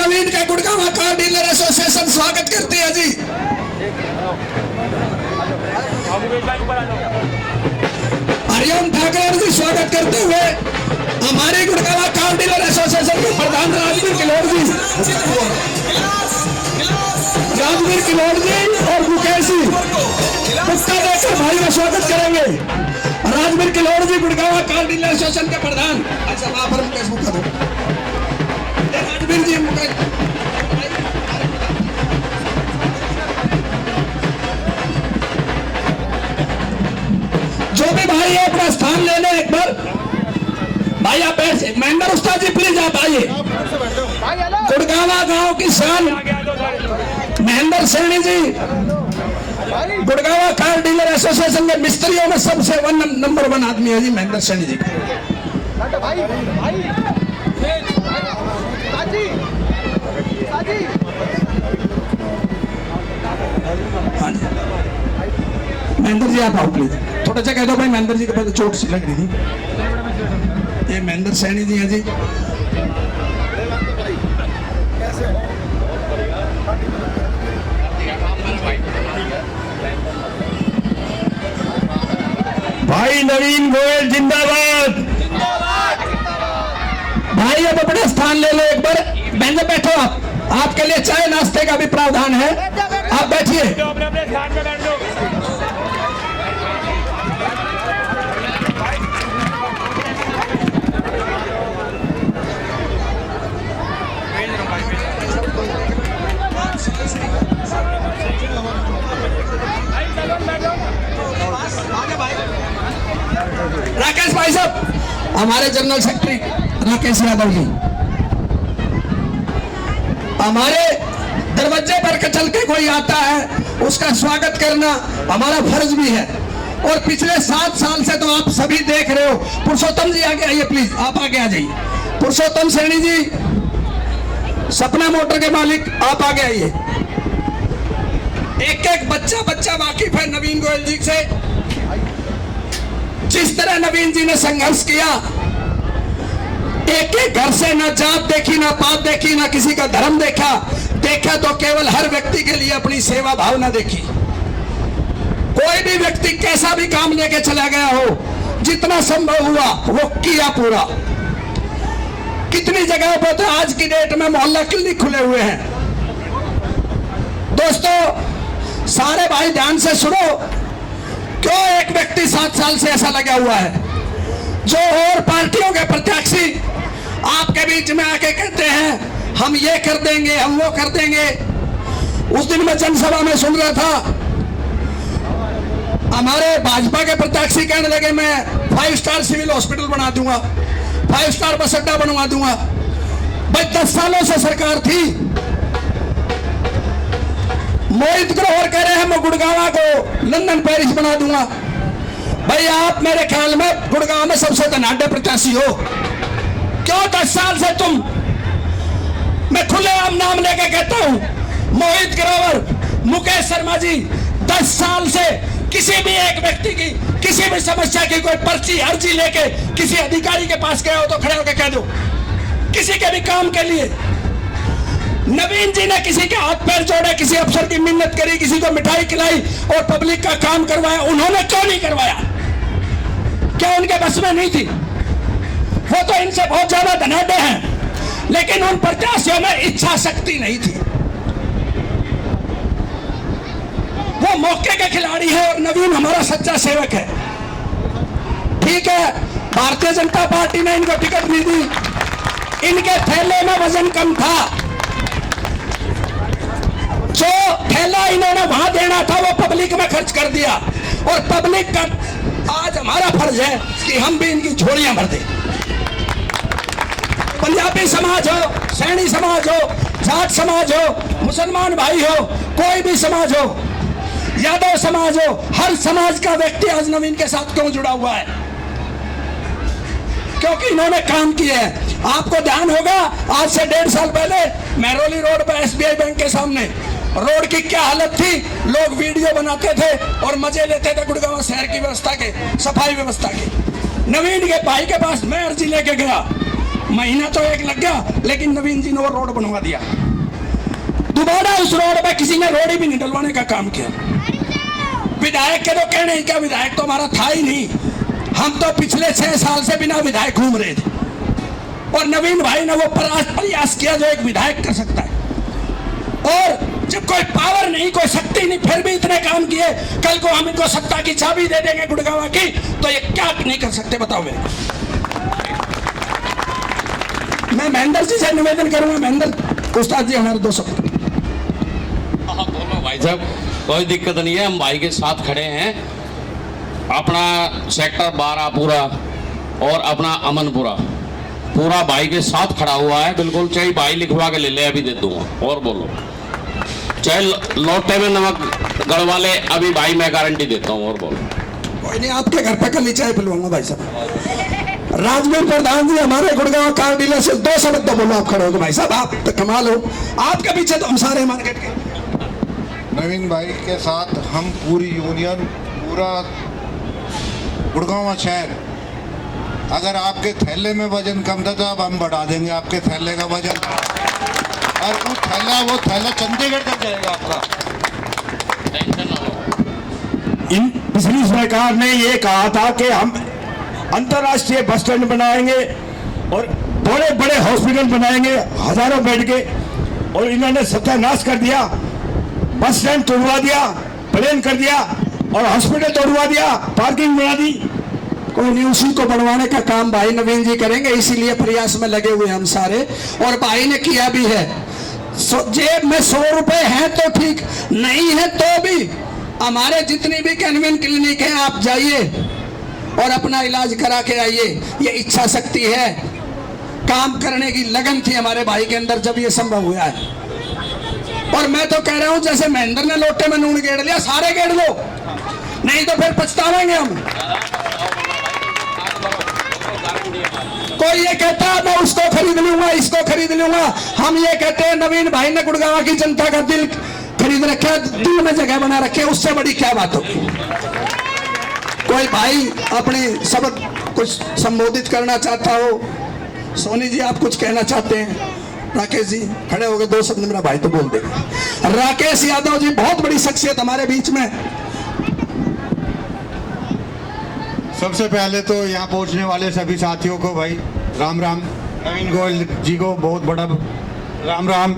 नवीन का Gurgaon car dealer association स्वागत करती है जी। हरिओम ठाकुर जी स्वागत करते हुए हमारे गुड़गांव कार डीलर एसोसिएशन के प्रधान राजवीर किलोड़ जी और मुकेश जी पुस्ता देकर भाई का स्वागत करेंगे। राजवीर किलोड़ जी गुड़गांव कार डीलर एसोसिएशन के प्रधान। अच्छा वहां पर मुकेश मुखा दो राजवीर जी मुकेश। जो भी भाई है अपना स्थान ले ले एक बार। भाई आप बैठ। महेंद्र उस्ताद जी प्लीज आप आइए। गुड़गांव गांव की शान Mahendra Saini ji Gurgaon car dealer association के मिस्त्रियों में सबसे नंबर 1 आदमी है जी महेंद्र सैनी जी। हाँ जी महेंद्र जी आप आओ प्लीज। थोड़ा सा कह दो भाई महेंद्र जी के पास चोट सी लग रही थी। ये महेंद्र सैनी जी हैं जी। भाई नवीन गोयल जिंदाबाद। भाई अब अपना स्थान ले लो एक बार। बेंच बैठो आप। आपके लिए चाय नाश्ते का भी प्रावधान है, आप बैठिए। राकेश भाई साहब हमारे जनरल सेक्रेटरी राकेश यादव जी। हमारे दरवाजे पर चल के कोई आता है उसका स्वागत करना हमारा फर्ज भी है। और पिछले 7 साल से तो आप सभी देख रहे हो। पुरुषोत्तम जी आगे आइए प्लीज, आप आगे आ जाइए। पुरुषोत्तम सैनी जी सपना मोटर के मालिक आप आगे आइए। एक एक बच्चा वाकिफ है नवीन गोयल जी से। जिस तरह नवीन जी ने संघर्ष किया, एक एक घर से ना जात देखी ना पात देखी ना किसी का धर्म देखा तो केवल हर व्यक्ति के लिए अपनी सेवा भावना देखी। कोई भी व्यक्ति कैसा भी काम लेके चला गया हो, जितना संभव हुआ वो किया पूरा। कितनी जगह पर तो आज की डेट में मोहल्ला क्लिनिक खुले हुए हैं। दोस्तों सारे भाई ध्यान से सुनो। क्यों एक व्यक्ति 7 साल से ऐसा लगा हुआ है? जो और पार्टियों के प्रत्याशी आपके बीच में आके कहते हैं हम ये कर देंगे हम वो कर देंगे। उस दिन मैं जनसभा में सुन रहा था, हमारे भाजपा के प्रत्याशी कहने लगे मैं 5 स्टार सिविल हॉस्पिटल बना दूंगा, 5 स्टार बस अड्डा बनवा दूंगा। भाई 10 सालों से सरकार थी। मोहित ग्रोवर कह रहे हैं मैं गुड़गांव को लंदन पेरिस बना दूंगा। भाई आप मेरे ख्याल में गुड़गांव में सबसे धनाढ़ प्रत्याशी हो। क्यों 10 साल से तुम, मैं खुलेआम नाम लेके कहता हूं, मोहित ग्रोवर, मुकेश शर्मा जी 10 साल से किसी भी एक व्यक्ति की किसी भी समस्या की कोई पर्ची अर्जी लेके किसी अधिकारी के पास गए हो तो खड़े होकर कह दो किसी के भी काम के लिए। नवीन जी ने किसी के हाथ पैर जोड़े, किसी अफसर की मिन्नत करी, किसी को मिठाई खिलाई और पब्लिक का काम करवाया। उन्होंने क्यों नहीं करवाया? क्या उनके बस में नहीं थी? वो तो इनसे बहुत ज्यादा धनाढ़ हैं, लेकिन उन प्रत्याशियों में इच्छा शक्ति नहीं थी। वो मौके के खिलाड़ी है और नवीन हमारा सच्चा सेवक है। ठीक है, भारतीय जनता पार्टी ने इनको टिकट नहीं दी, इनके थैले में वजन कम था। जो थैला इन्होंने वहां देना था वो पब्लिक में खर्च कर दिया। और पब्लिक का आज हमारा फर्ज है कि हम भी इनकी झोलियां भर दें। पंजाबी समाज हो, सैनी समाज हो, जाट समाज हो, मुसलमान भाई हो, कोई भी समाज हो, यादव समाज हो, हर समाज का व्यक्ति आज नवीन के साथ क्यों जुड़ा हुआ है? क्योंकि इन्होंने काम किए हैं। आपको ध्यान होगा आज से 1.5 साल पहले मेहरौली रोड पर SBI बैंक के सामने रोड की क्या हालत थी। लोग वीडियो बनाते थे और मजे लेते थे गुड़गांव शहर की व्यवस्था के, सफाई व्यवस्था के। नवीन के भाई के पास मैं अर्जी लेके गया, महीना तो 1 लग गया, लेकिन नवीन जी ने वो रोड बनवा दिया। दोबारा उस रोड पे किसी ने रोड ही भी नहीं डलवाने का काम किया। विधायक के तो कहने ही क्या, विधायक तो हमारा था ही नहीं। हम तो पिछले 6 साल से बिना विधायक घूम रहे थे और नवीन भाई ने वो प्रयास किया जो एक विधायक कर सकता है। और जब कोई पावर नहीं, कोई शक्ति नहीं, फिर भी इतने काम किए। कल को हम इनको सत्ता की चाबी दे देंगे गुड़गांव की, तो ये क्या नहीं कर सकते बताओ मेरे को। मैं महेंद्र जी से निवेदन करूंगा, महेंद्र उस्ताद जी हमारे 200। बोलो भाई साहब, कोई दिक्कत नहीं है, हम भाई के साथ खड़े हैं। अपना सेक्टर 12 पूरा और अपना अमनपुरा पूरा भाई के साथ खड़ा हुआ है बिल्कुल। चाहे भाई लिखवा के ले ले, अभी दे दूंगा। और बोलो, चाहे लोटे में नमक गड़वा ले, अभी भाई मैं गारंटी देता हूँ। और बोलो, कोई नहीं, आपके घर पे कल ही चाय पिलवाऊंगा भाई साहब। राजवीर प्रधान जी हमारे गुड़गांव कार डीलर से 2 शब्द तो बोलो। आप खड़े हो भाई साहब, आप तो कमाल हो, आपके पीछे तो हम सारे मार्केट के। नवीन भाई के साथ हम पूरी यूनियन, पूरा गुड़गांव शहर, अगर आपके थैले में वजन कम था तो अब हम बढ़ा देंगे आपके थैले का वजन, और वो थैला चंडीगढ़ तक जाएगा आपका। टेंशन ना लो। इन पिछली सरकार ने ये कहा था कि हम अंतर्राष्ट्रीय बस स्टैंड बनाएंगे और बड़े बड़े हॉस्पिटल बनाएंगे, हजारों बेड के, और इन्होंने सत्यानाश कर दिया। बस स्टैंड तोड़वा दिया, प्लेन कर दिया, और हॉस्पिटल तोड़वा दिया, पार्किंग बना दी। कोई नहीं, उसी को बनवाने का काम भाई नवीन जी करेंगे, इसीलिए प्रयास में लगे हुए हम सारे। और भाई ने किया भी है। जेब में 100 रुपए है तो ठीक, नहीं है तो भी हमारे जितनी भी कैनविन क्लिनिक है, आप जाइए और अपना इलाज करा के आइए। ये इच्छा शक्ति है, काम करने की लगन थी हमारे भाई के अंदर, जब ये संभव हुआ है। और मैं तो कह रहा हूं, जैसे महेंद्र ने लोटे में नून गेड़ लिया, सारे गेड़ लो, नहीं तो फिर पछतावेंगे हम। कोई ये कहता है मैं उसको खरीद लूंगा, इसको खरीद लूंगा, हम ये कहते हैं नवीन भाई ने गुड़गांव की जनता का दिल खरीद रखा, दिल में जगह बना रखे, उससे बड़ी क्या बात हो। कोई भाई अपने शब्द कुछ संबोधित करना चाहता हो, सोनी जी आप कुछ कहना चाहते हैं? राकेश जी खड़े हो गए, 2 शब्द मेरा भाई तो बोल देगा। राकेश यादव जी बहुत बड़ी शख्सियत हमारे बीच में। सबसे पहले तो यहाँ पहुँचने वाले सभी साथियों को भाई राम राम। नवीन गोयल जी को बहुत बड़ा राम राम।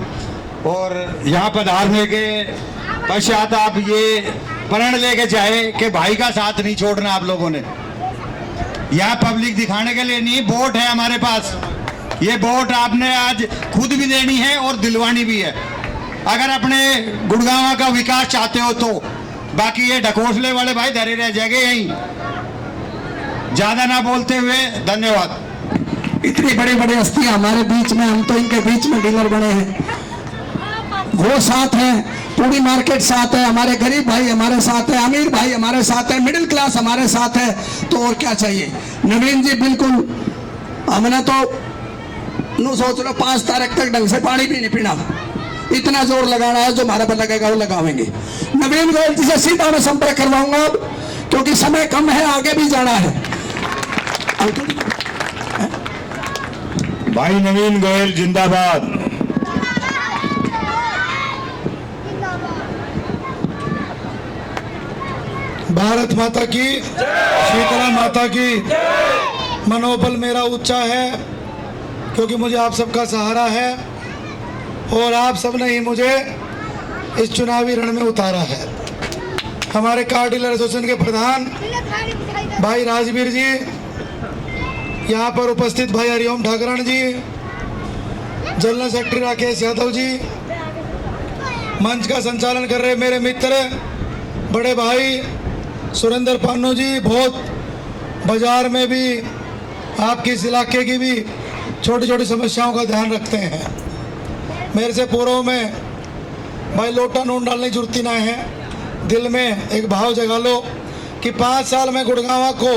और यहाँ पधारने के पश्चात आप ये प्रण लेके चाहे कि भाई का साथ नहीं छोड़ना आप लोगों ने। यहाँ पब्लिक दिखाने के लिए नहीं, वोट है हमारे पास। ये वोट आपने आज खुद भी देनी है और दिलवानी भी है, अगर अपने गुड़गांव का विकास चाहते हो तो। बाकी ये ढकोसले वाले भाई धरे रह जाएंगे यहीं। ज्यादा ना बोलते हुए धन्यवाद। इतनी बड़ी बड़ी हस्तियां हमारे बीच में, हम तो इनके बीच में डीलर बने हैं। वो साथ हैं, पूरी मार्केट साथ है, हमारे गरीब भाई हमारे साथ है, अमीर भाई हमारे साथ है, मिडिल क्लास हमारे साथ है, तो और क्या चाहिए। नवीन जी बिल्कुल, हमने तो नो सोच लो 5 तारीख तक ढंग से पानी भी नहीं पीना, इतना जोर लगाना है, जो हमारे पर लगेगा वो लगावेंगे। नवीन गोयल जी से सीधा मैं संपर्क करवाऊंगा अब, क्योंकि समय कम है, आगे भी जाना है। भाई नवीन गोयल जिंदाबाद। भारत माता की, शीतला माता की। मनोबल मेरा ऊंचा है क्योंकि मुझे आप सबका सहारा है और आप सब ने ही मुझे इस चुनावी रण में उतारा है। हमारे कार डीलर एसोसिएशन के प्रधान भाई राजवीर जी, यहाँ पर उपस्थित भाई हरिओम ठाकरण जी, जनरल सेक्रेटरी राकेश यादव जी, मंच का संचालन कर रहे मेरे मित्र बड़े भाई सुरेंद्र पान्नू जी, बहुत बाजार में भी आपकी इस इलाके की भी छोटी छोटी समस्याओं का ध्यान रखते हैं। मेरे से पूर्व में भाई लोटा नून डालने की जरूरत ना है, दिल में एक भाव जगा लो कि 5 साल में गुड़गांव को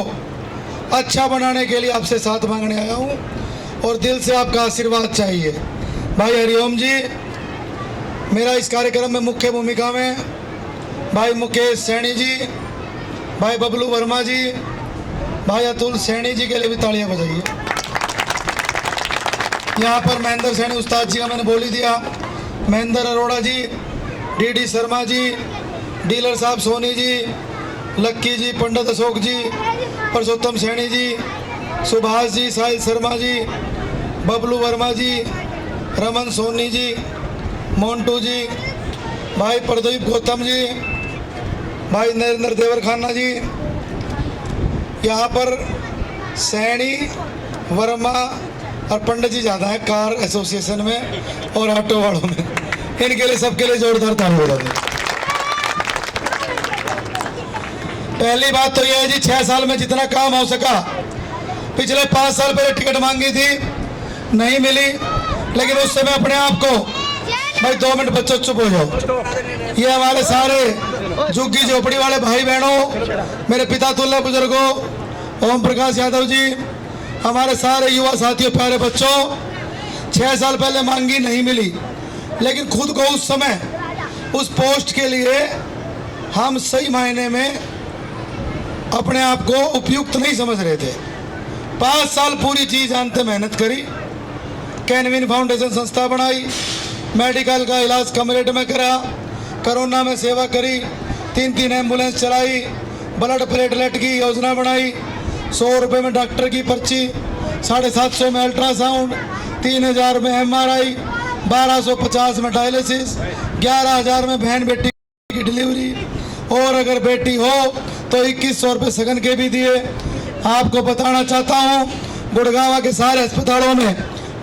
अच्छा बनाने के लिए आपसे साथ मांगने आया हूँ और दिल से आपका आशीर्वाद चाहिए। भाई हरिओम जी, मेरा इस कार्यक्रम में मुख्य भूमिका में भाई मुकेश सैनी जी, भाई बबलू वर्मा जी, भाई अतुल सैनी जी के लिए भी तालियां बजाइए। यहाँ पर महेंद्र सैनी उस्ताद जी का मैंने बोल ही दिया, महेंद्र अरोड़ा जी, डीडी शर्मा जी, डीलर साहब सोनी जी, लक्की जी, पंडित अशोक जी, परसोत्तम सैनी जी, सुभाष जी, साहिल शर्मा जी, बबलू वर्मा जी, रमन सोनी जी, मोन्टू जी, भाई प्रदीप गौतम जी, भाई नरेंद्र देवर खाना जी। यहाँ पर सैनी, वर्मा और पंडित जी ज़्यादा है कार एसोसिएशन में और ऑटो वालों में। इनके लिए सबके लिए जोरदार ताली बजा दें। पहली बात तो यह है जी, 6 साल में जितना काम हो सका, पिछले 5 साल पहले टिकट मांगी थी, नहीं मिली, लेकिन उस समय अपने आप को, भाई 2 मिनट बच्चों चुप हो जाओ, ये हमारे सारे झुग्गी झोपड़ी वाले भाई बहनों, मेरे पिता तुल्य बुजुर्गों, ओम प्रकाश यादव जी, हमारे सारे युवा साथियों, प्यारे बच्चों, 6 साल पहले मांगी, नहीं मिली, लेकिन खुद को उस समय उस पोस्ट के लिए हम सही मायने में अपने आप को उपयुक्त नहीं समझ रहे थे। 5 साल पूरी चीज जानते मेहनत करी, कैनविन फाउंडेशन संस्था बनाई, मेडिकल का इलाज कम रेट में करा, कोरोना में सेवा करी, 3 एम्बुलेंस चलाई, ब्लड प्लेटलेट की योजना बनाई, 100 रुपये में डॉक्टर की पर्ची, 750 में अल्ट्रासाउंड, 3000 में MRI, 1250 में डायलिसिस, 11,000 में बहन बेटी की डिलीवरी, और अगर बेटी हो तो 2100 रुपये सगन के भी दिए। आपको बताना चाहता हूँ, गुड़गांव के सारे अस्पतालों में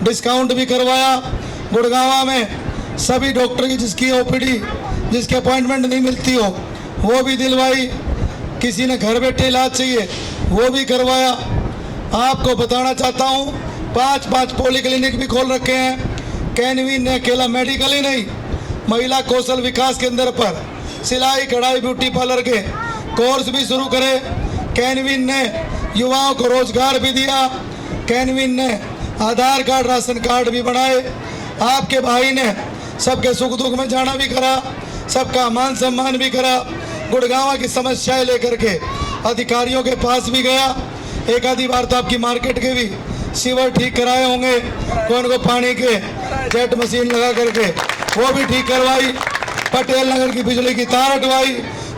डिस्काउंट भी करवाया। गुड़गांव में सभी डॉक्टर की जिसकी OPD, जिसकी अपॉइंटमेंट नहीं मिलती हो, वो भी दिलवाई। किसी ने घर बैठे इलाज चाहिए, वो भी करवाया। आपको बताना चाहता हूँ, 5 पॉलीक्लिनिक भी खोल रखे हैं। कैनविन ने अकेला मेडिकल ही नहीं, महिला कौशल विकास केंद्र पर सिलाई कढ़ाई ब्यूटी पार्लर के कोर्स भी शुरू करे। कैनविन ने युवाओं को रोजगार भी दिया। कैनविन ने आधार कार्ड, राशन कार्ड भी बनाए। आपके भाई ने सबके सुख दुख में जाना भी करा, सबका मान सम्मान भी करा। गुड़गांव की समस्याएं लेकर के अधिकारियों के पास भी गया। एक आधी बार तो आपकी मार्केट के भी सीवर ठीक कराए होंगे, कौन को पानी के जेट मशीन लगा करके वो भी ठीक करवाई। पटेल नगर की बिजली की तार हटवाई,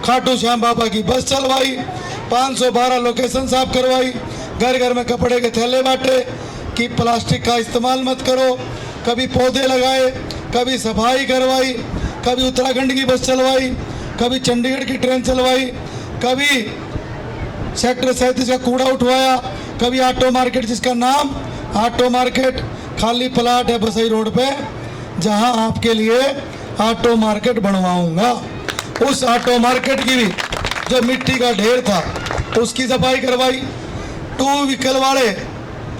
खाटू श्याम बाबा की बस चलवाई, 512 लोकेशन साफ करवाई, घर घर में कपड़े के थैले बांटे कि प्लास्टिक का इस्तेमाल मत करो। कभी पौधे लगाए, कभी सफाई करवाई, कभी उत्तराखंड की बस चलवाई, कभी चंडीगढ़ की ट्रेन चलवाई, कभी सेक्टर 37 का कूड़ा उठवाया, कभी ऑटो मार्केट, जिसका नाम ऑटो मार्केट, खाली प्लाट है बसई रोड पे, जहां आपके लिए ऑटो मार्केट बनवाऊंगा। उस ऑटो मार्केट की भी जो मिट्टी का ढेर था उसकी सफाई करवाई। 2 व्हीकल वाले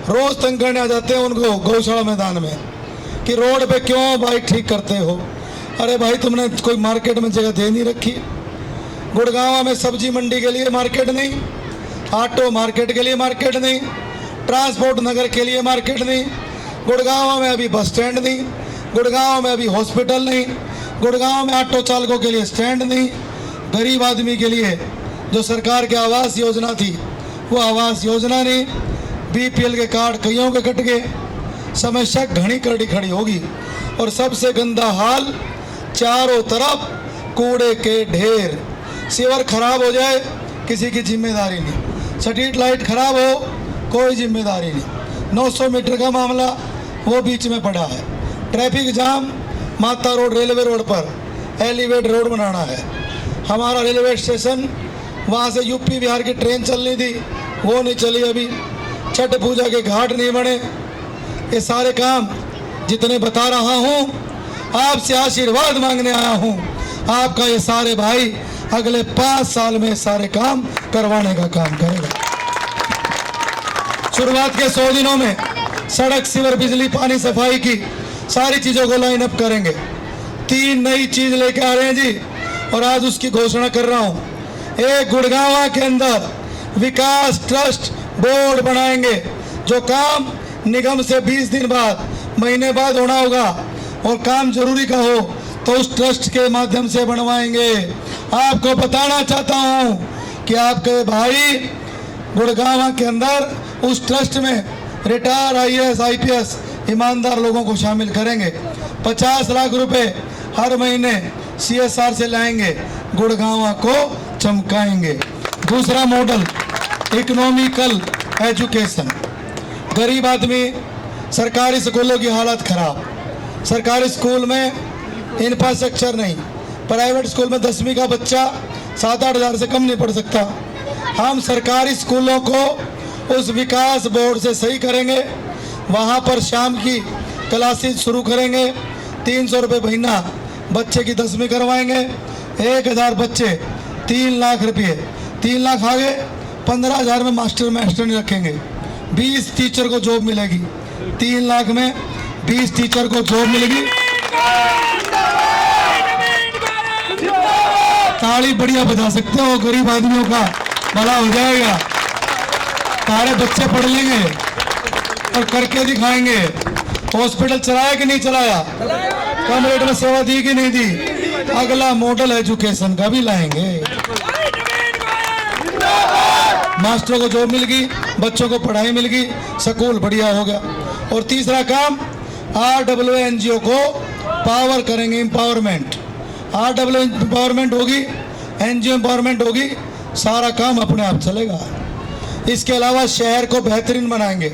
रोज तंग करने आ जाते हैं उनको गौशाला मैदान में कि रोड पे क्यों बाइक ठीक करते हो। अरे भाई, तुमने कोई मार्केट में जगह दे नहीं रखी। गुड़गांव में सब्जी मंडी के लिए मार्केट नहीं, ऑटो मार्केट के लिए मार्केट नहीं, ट्रांसपोर्ट नगर के लिए मार्केट नहीं, गुड़गांव में अभी बस स्टैंड नहीं, गुड़गांव में अभी हॉस्पिटल नहीं, गुड़गांव में ऑटो चालकों के लिए स्टैंड नहीं। गरीब आदमी के लिए जो सरकार की आवास योजना थी वो आवास योजना नहीं। BPL के कार्ड कईयों के कट गए। समस्या घनी करड़ी खड़ी होगी। और सबसे गंदा हाल, चारों तरफ कूड़े के ढेर। सीवर खराब हो जाए किसी की जिम्मेदारी नहीं, स्ट्रीट लाइट खराब हो कोई जिम्मेदारी नहीं। 900 मीटर का मामला वो बीच में पड़ा है। ट्रैफिक जाम, माता रोड रेलवे रोड पर एलिवेट रोड बनाना है। हमारा रेलवे स्टेशन, वहाँ से UP बिहार की ट्रेन चलनी थी, वो नहीं चली अभी। छठ पूजा के घाट नहीं बने। ये सारे काम जितने बता रहा हूँ, आपसे आशीर्वाद मांगने आया हूँ। आपका ये सारे भाई अगले 5 साल में सारे काम करवाने का काम करेगा। शुरुआत के 100 दिनों में सड़क, सीवर, बिजली, पानी, सफाई की सारी चीजों को लाइन अप करेंगे। 3 नई चीज लेके आ रहे हैं जी, और आज उसकी घोषणा कर रहा हूँ। एक, गुड़गांव के अंदर विकास ट्रस्ट बोर्ड बनाएंगे, जो काम निगम से 20 दिन बाद, महीने बाद होना होगा, और काम जरूरी का हो तो उस ट्रस्ट के माध्यम से बनवाएंगे। आपको बताना चाहता हूँ कि आपके भाई गुड़गांव के अंदर उस ट्रस्ट में रिटायर IAS IPS ईमानदार लोगों को शामिल करेंगे। 50 लाख रुपए हर महीने CSR से लाएंगे, गुड़गांव को चमकाएंगे। दूसरा मॉडल इकोनॉमिकल एजुकेशन। गरीब आदमी, सरकारी स्कूलों की हालत खराब, सरकारी स्कूल में इंफ्रास्ट्रक्चर नहीं, प्राइवेट स्कूल में 10वीं का बच्चा 7-8 हज़ार से कम नहीं पढ़ सकता। हम सरकारी स्कूलों को उस विकास बोर्ड से सही करेंगे, वहाँ पर शाम की क्लासेस शुरू करेंगे, 300 रुपये महीना बच्चे की 10वीं करवाएंगे, 1000 बच्चे 3 लाख रुपये, 3 लाख आ गए, 15,000 में मास्टर नहीं रखेंगे, 20 टीचर को जॉब मिलेगी, 3 लाख में 20 टीचर को जॉब मिलेगी। ताली बढ़िया बजा सकते हो, गरीब आदमियों का भला हो जाएगा, सारे बच्चे पढ़ लेंगे और करके दिखाएंगे। हॉस्पिटल चलाया कि नहीं चलाया, कम रेट में सेवा दी कि नहीं दी। अगला मॉडल एजुकेशन का भी लाएंगे, मास्टरों को जॉब मिल गई, बच्चों को पढ़ाई मिल गई, स्कूल बढ़िया हो गया। और तीसरा काम RWA NGO को पावर करेंगे, एम्पावरमेंट। RWA एम्पावरमेंट होगी, NGO एम्पावरमेंट होगी, सारा काम अपने आप चलेगा। इसके अलावा शहर को बेहतरीन बनाएंगे।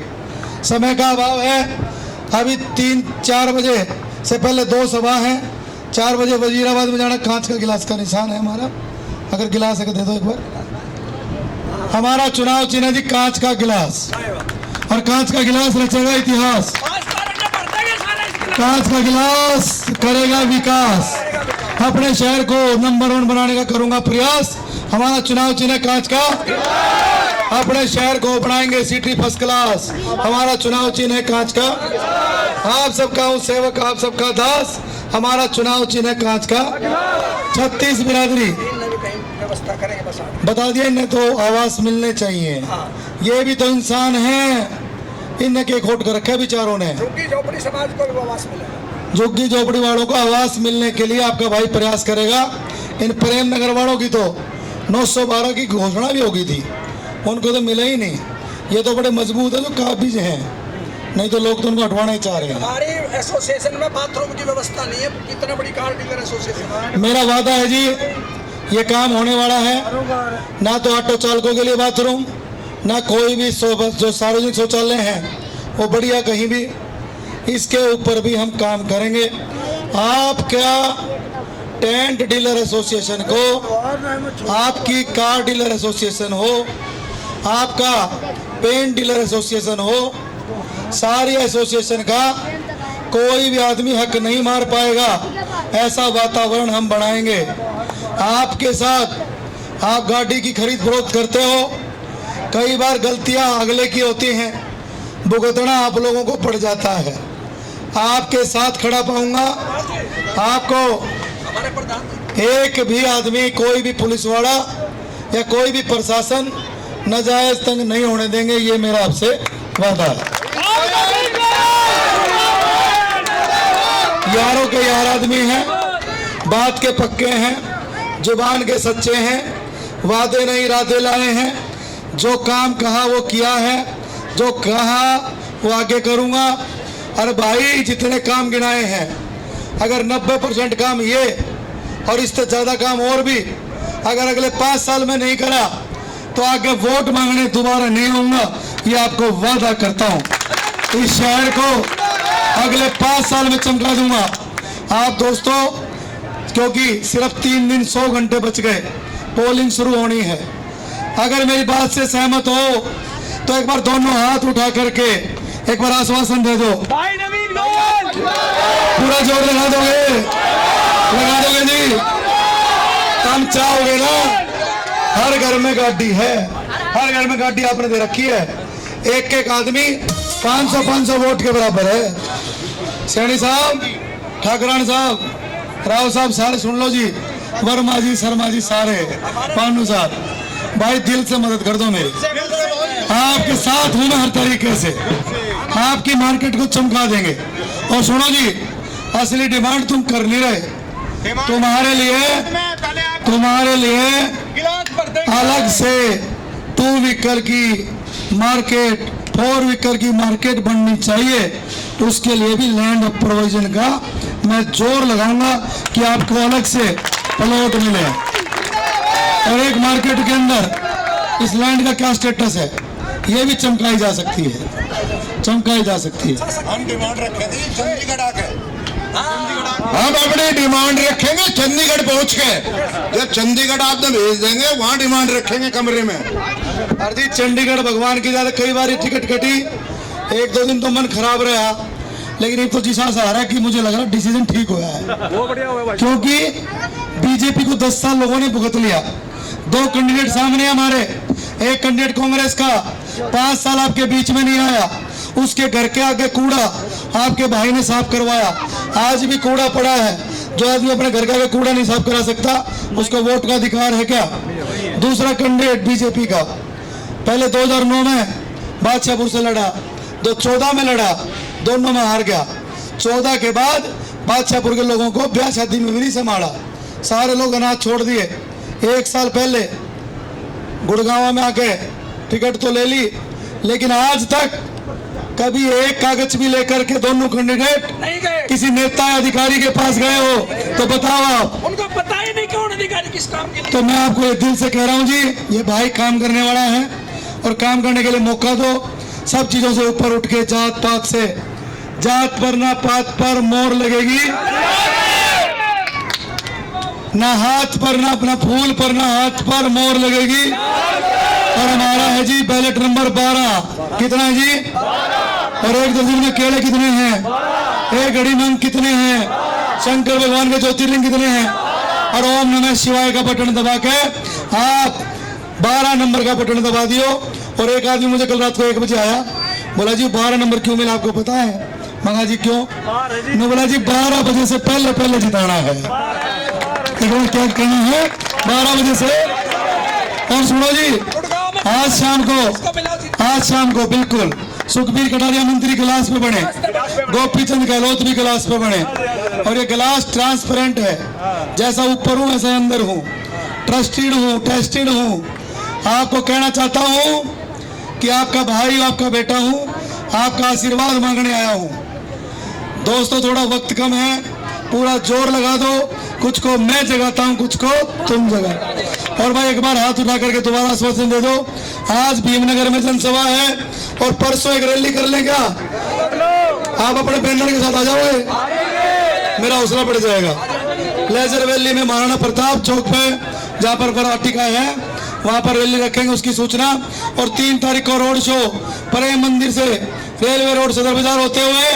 समय का अभाव है, अभी 3-4 बजे से पहले 2 सभा हैं। 4 बजे वजीराबाद में जाना, कांच का गिलास का निशान है हमारा, अगर गिलास है दे दो एक बार। हमारा चुनाव चिन्ह है जी कांच का गिलास, और कांच का गिलास रचेगा इतिहास, कांच का गिलास करेगा विकास। अपने शहर को नंबर 1 बनाने का करूंगा प्रयास। हमारा चुनाव चिन्ह कांच का, अपने शहर को बनाएंगे सिटी फर्स्ट क्लास। हमारा चुनाव चिन्ह है कांच का। आप सबका हूँ सेवक, आप सबका दास, हमारा चुनाव चिन्ह है कांच का। 36 बिरादरी बता दिया इन्हें, तो आवास मिलने चाहिए। ये भी तो इंसान हैं, इन्हें के खोट कर रखा बेचारों ने। झुग्गी झोपड़ी समाज को भी आवास मिलेगा, झुग्गी झोपड़ी वालों को आवास मिलने के लिए आपका भाई प्रयास करेगा। इन प्रेम नगर वालों की तो 912 की घोषणा भी हो गई थी, उनको तो मिला ही नहीं। ये तो बड़े मजबूत है जो काबिज हैं, नहीं तो लोग तो उनको हटवाना ही चाह रहे हैं। हमारी एसोसिएशन में बाथरूम की व्यवस्था नहीं है, कितना बड़ी कार डीलर एसोसिएशन। मेरा वादा है जी, ये काम होने वाला है। ना तो ऑटो चालकों के लिए बाथरूम, ना कोई भी जो सार्वजनिक शौचालय हैं वो बढ़िया कहीं भी। इसके ऊपर भी हम काम करेंगे। आप क्या टेंट डीलर एसोसिएशन को, आपकी कार डीलर एसोसिएशन हो, आपका पेंट डीलर एसोसिएशन हो, सारी एसोसिएशन का कोई भी आदमी हक नहीं मार पाएगा, ऐसा वातावरण हम बनाएंगे। आपके साथ आप गाड़ी की खरीद फरोख्त करते हो, कई बार गलतियां अगले की होती हैं, भुगतना आप लोगों को पड़ जाता है। आपके साथ खड़ा पाऊंगा। आपको एक भी आदमी, कोई भी पुलिस वाला या कोई भी प्रशासन नाजायज तंग नहीं होने देंगे, ये मेरा आपसे वादा है। यारों के यार आदमी हैं, बात के पक्के हैं, जुबान के सच्चे हैं, वादे नहीं इरादे लाए हैं। जो काम कहा वो किया है, जो कहा वो आगे करूंगा। अरे भाई, जितने काम गिनाए हैं, अगर 90% काम ये और इससे ज़्यादा काम और भी अगर अगले 5 साल में नहीं करा तो आगे वोट मांगने दोबारा नहीं आऊँगा, ये आपको वादा करता हूँ। इस शहर को अगले 5 साल में चमका दूंगा। आप दोस्तों, क्योंकि सिर्फ 3 दिन 100 घंटे बच गए, पोलिंग शुरू होनी है। अगर मेरी बात से सहमत हो तो एक बार दोनों हाथ उठा करके एक बार आश्वासन दे दो। पूरा जोर लगा दोगे जी? हम चाहोगे ना? हर घर में गाड़ी है, हर घर में गाड़ी आपने दे रखी है। एक एक आदमी 500 वोट के बराबर है। सैनी साहब, ठाकरान साहब, राव साहब, सारे सुन लो जी, वर्मा जी, शर्मा जी, सारे, पानू साहब, भाई दिल से मदद कर दो मेरी। आपके साथ हूं मैं हर तरीके से, आपकी मार्केट को चमका देंगे। और सुनो जी, असली डिमांड तुम कर नहीं रहे, तुम्हारे लिए अलग से 2 व्हीकल की मार्केट, 4 व्हीकल की मार्केट बननी चाहिए। उसके लिए भी लैंड प्रोविजन का मैं जोर लगाऊंगा कि आपको अलग से प्लॉट मिले। और एक मार्केट के अंदर इस लैंड का क्या स्टेटस है ये भी चमकाई जा सकती है, चमकाई जा सकती है। हम डिमांड रखेंगे चंडीगढ़ आके, हम अपनी डिमांड रखेंगे चंडीगढ़ पहुंच के। जब चंडीगढ़ आपने भेज देंगे वहां डिमांड रखेंगे कमरे में। अरे चंडीगढ़ भगवान की ज्यादा कई बार टिकट कटी, एक दो दिन तो मन खराब रहा, लेकिन एक तो जिसा सहारा है कि मुझे लग रहा डिसीजन ठीक हुआ है, क्योंकि बीजेपी को 10 साल लोगों ने भुगत लिया। 2 कैंडिडेट सामने हमारे, एक कैंडिडेट कांग्रेस का 5 साल आपके बीच में नहीं आया, उसके घर के आगे कूड़ा आपके भाई ने साफ करवाया, आज भी कूड़ा पड़ा है। जो आदमी अपने घर के आगे कूड़ा नहीं साफ करा सकता उसको वोट का अधिकार है क्या? दूसरा कैंडिडेट बीजेपी का पहले 2009 में बादशाहपुर से लड़ा, 2014 में लड़ा, दोनों में हार गया। 14 के बाद बादशाहपुर के लोगों को ब्याह शादी में भी नहीं संभाला, सारे लोग अनाज छोड़ दिए। 1 साल पहले गुड़गांव में आके टिकट तो ले ली, लेकिन आज तक कभी एक कागज भी लेकर के दोनों कैंडिडेट नहीं गए, किसी नेता या अधिकारी के पास गए हो तो बताओ आप। उनको पता ही नहीं कौन अधिकारी किस काम के लिए। तो मैं आपको ये दिल से कह रहा हूँ जी, ये भाई काम करने वाला है और काम करने के लिए मौका दो। सब चीजों से ऊपर उठ के जात पात से, जात पर ना पात पर मोहर लगेगी, ना हाथ पर ना अपना फूल पर ना हाथ पर मोहर लगेगी। और हमारा है जी बैलेट नंबर 12। कितना है जी? और एक दर्जन में केले कितने हैं? एक घड़ी मंग कितने हैं? शंकर भगवान के ज्योतिर्लिंग कितने हैं? और ओम नमः शिवाय का बटन दबा के आप 12 नंबर का बटन दबा दियो। और एक आदमी मुझे कल रात को 1 बजे आया, बोला जी 12 नंबर क्यों मिला आपको पता है? मगा जी क्यों? मैं बोला जी 12 बजे से पहले पहले जिताना है। क्या कहना है? 12 बजे से। और सुनो जी, आज शाम को बिल्कुल सुखबीर कटारिया मंत्री गिलास पे बने, गोपी चंद गहलोत भी गिलास पे बने। और ये गिलास ट्रांसपेरेंट है, जैसा ऊपर हूँ वैसा अंदर हूँ, ट्रस्टेड हूँ, टेस्टेड हूँ। आपको कहना चाहता हूँ कि आपका भाई, आपका बेटा हूँ, आपका आशीर्वाद मांगने आया हूँ। दोस्तों थोड़ा वक्त कम है, पूरा जोर लगा दो। कुछ को मैं जगाता हूँ, कुछ को तुम जगा। और भाई एक बार हाथ उठा करके दोबारा आश्वासन दे दो। आज भीमनगर में जनसभा है और परसों एक रैली कर लेगा, आप अपने बैनर के साथ आ जाओगे, मेरा हौसला बढ़ जाएगा। लेजर वैली में महाराणा प्रताप चौक पे जहाँ पर वाटिका है वहां पर रैली रखेंगे, उसकी सूचना। और 3 तारीख को रोड शो प्रेम मंदिर से रेलवे रोड सदर बाजार होते हुए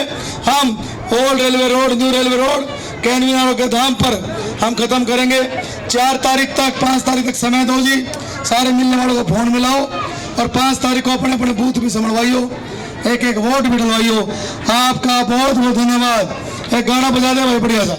हम old railway road, new railway road, कैनवीनारों के धाम पर हम खत्म करेंगे। 4 तारीख तक, 5 तारीख तक समय दो जी, सारे मिलने वालों को फोन मिलाओ और 5 तारीख को अपने अपने बूथ भी संभलवाइयो, एक एक वोट भी डलवाइयो। आपका बहुत बहुत धन्यवाद। एक गाना बजा दे भाई बढ़िया सा।